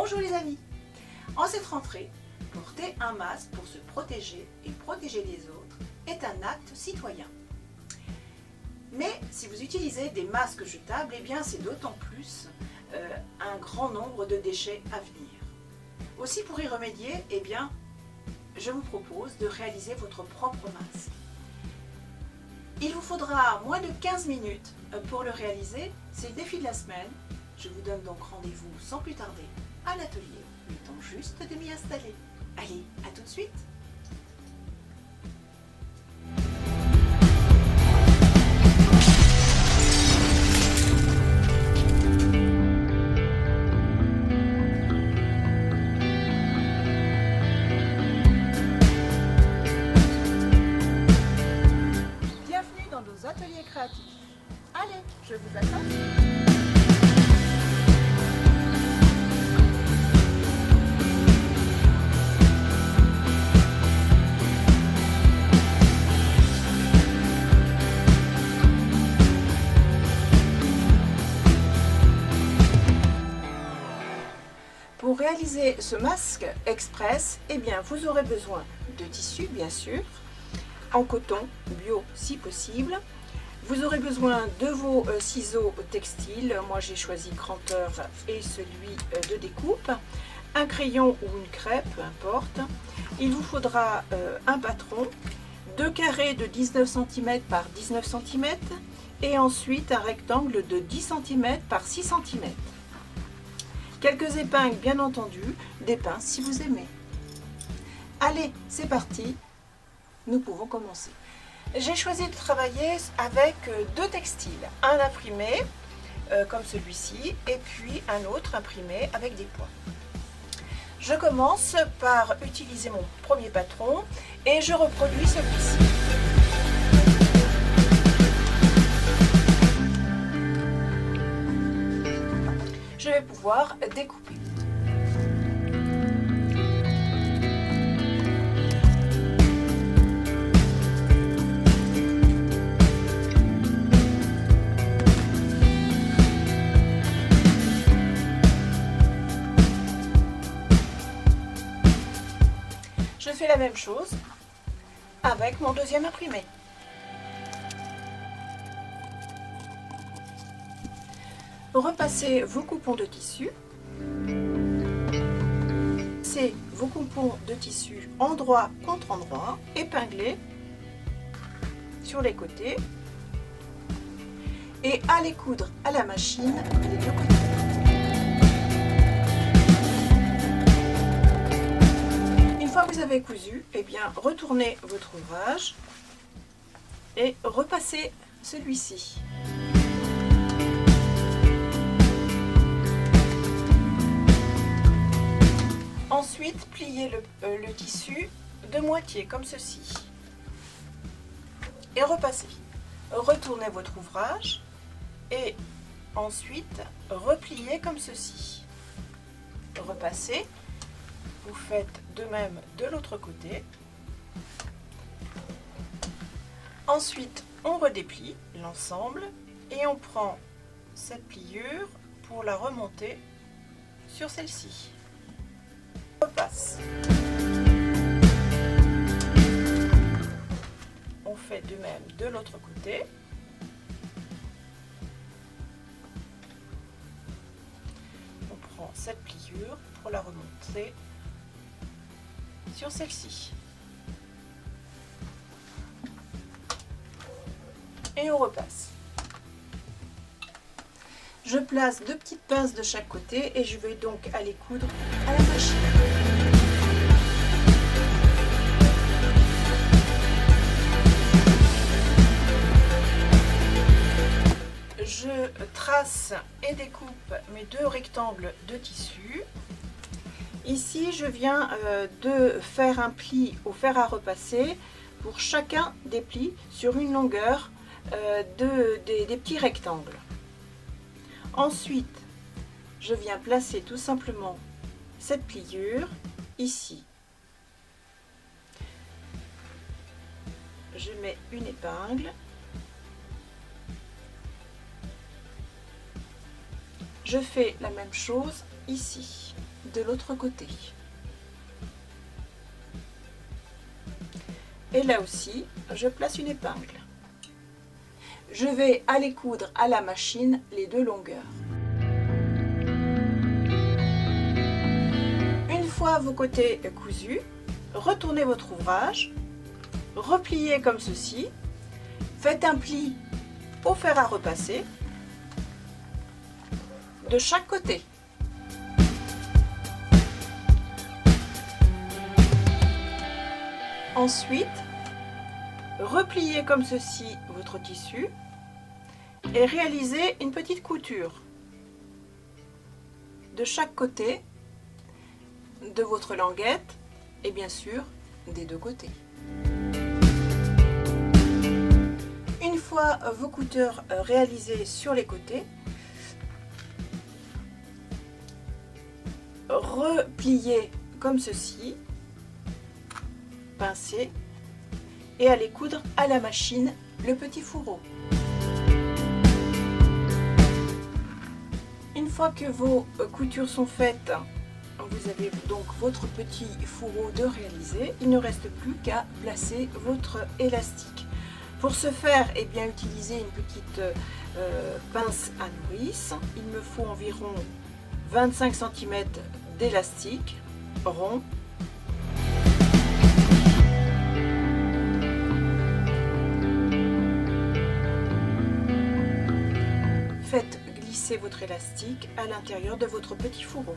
Bonjour les amis. En cette rentrée, porter un masque pour se protéger et protéger les autres est un acte citoyen. Mais si vous utilisez des masques jetables, eh bien c'est d'autant plus un grand nombre de déchets à venir. Aussi pour y remédier, eh bien, je vous propose de réaliser votre propre masque. Il vous faudra moins de 15 minutes pour le réaliser, c'est le défi de la semaine. Je vous donne donc rendez-vous sans plus tarder à l'atelier, le temps juste de m'y installer. Allez, à tout de suite! Bienvenue dans nos ateliers créatifs. Allez, je vous attends. Pour réaliser ce masque express, eh bien, vous aurez besoin de tissu, bien sûr, en coton bio si possible. Vous aurez besoin de vos ciseaux textiles, moi j'ai choisi Granteur et celui de découpe, un crayon ou une crêpe, peu importe. Il vous faudra un patron, 2 carrés de 19 cm par 19 cm et ensuite un rectangle de 10 cm par 6 cm. Quelques épingles bien entendu, des pinces si vous aimez. Allez, c'est parti, nous pouvons commencer. J'ai choisi de travailler avec 2 textiles, un imprimé comme celui-ci et puis un autre imprimé avec des points. Je commence par utiliser mon premier patron et je reproduis celui-ci. Je vais pouvoir découper. Je fais la même chose avec mon deuxième imprimé. Repassez vos coupons de tissu. Passez vos coupons de tissu endroit contre endroit, épinglés sur les côtés et allez coudre à la machine des deux côtés. Une fois que vous avez cousu, eh bien, retournez votre ouvrage et repassez celui-ci. Ensuite, pliez le tissu de moitié, comme ceci. Et repassez. Retournez votre ouvrage et ensuite repliez comme ceci. Repassez. Vous faites de même de l'autre côté. Ensuite, on redéplie l'ensemble et on prend cette pliure pour la remonter sur celle-ci. Repasse. On fait de même de l'autre côté. On prend cette pliure pour la remonter sur celle-ci. Et on repasse. Je place 2 petites pinces de chaque côté et je vais donc aller coudre à la machine. Je trace et découpe mes 2 rectangles de tissu. Ici, je viens de faire un pli au fer à repasser pour chacun des plis sur une longueur des petits rectangles. Ensuite, je viens placer tout simplement cette pliure ici. Je mets une épingle. Je fais la même chose ici, de l'autre côté. Et là aussi, je place une épingle. Je vais aller coudre à la machine les deux longueurs. Une fois vos côtés cousus, retournez votre ouvrage, repliez comme ceci, faites un pli au fer à repasser de chaque côté. Ensuite, repliez comme ceci votre tissu et réalisez une petite couture de chaque côté de votre languette et bien sûr des deux côtés. Une fois vos coutures réalisées sur les côtés, repliez comme ceci, pincez et allez coudre à la machine le petit fourreau. Une fois que vos coutures sont faites, vous avez donc votre petit fourreau de réaliser. Il ne reste plus qu'à placer votre élastique. Pour ce faire, eh bien, utilisez une petite pince à nourrice. Il me faut environ 25 cm d'élastique rond. Faites glisser votre élastique à l'intérieur de votre petit fourreau.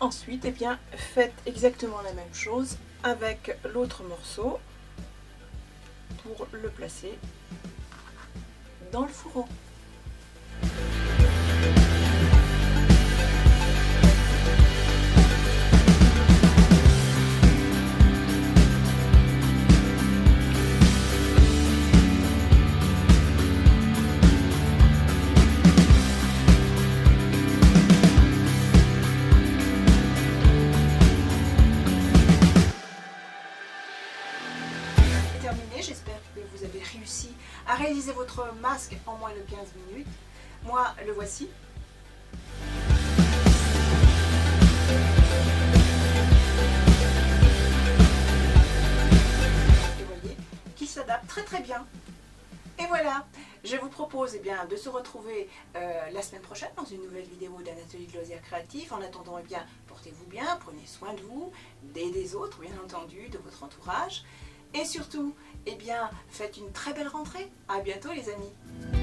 Ensuite, eh bien, faites exactement la même chose avec l'autre morceau pour le placer dans le fourreau. J'espère que vous avez réussi à réaliser votre masque en moins de 15 minutes. Moi, le voici. Et vous voyez qu'il s'adapte très bien. Et voilà, je vous propose eh bien, de se retrouver la semaine prochaine dans une nouvelle vidéo d'un atelier de loisirs créatifs. En attendant, eh bien, portez-vous bien, prenez soin de vous, des autres, bien entendu, de votre entourage. Et surtout, eh bien, faites une très belle rentrée. À bientôt les amis.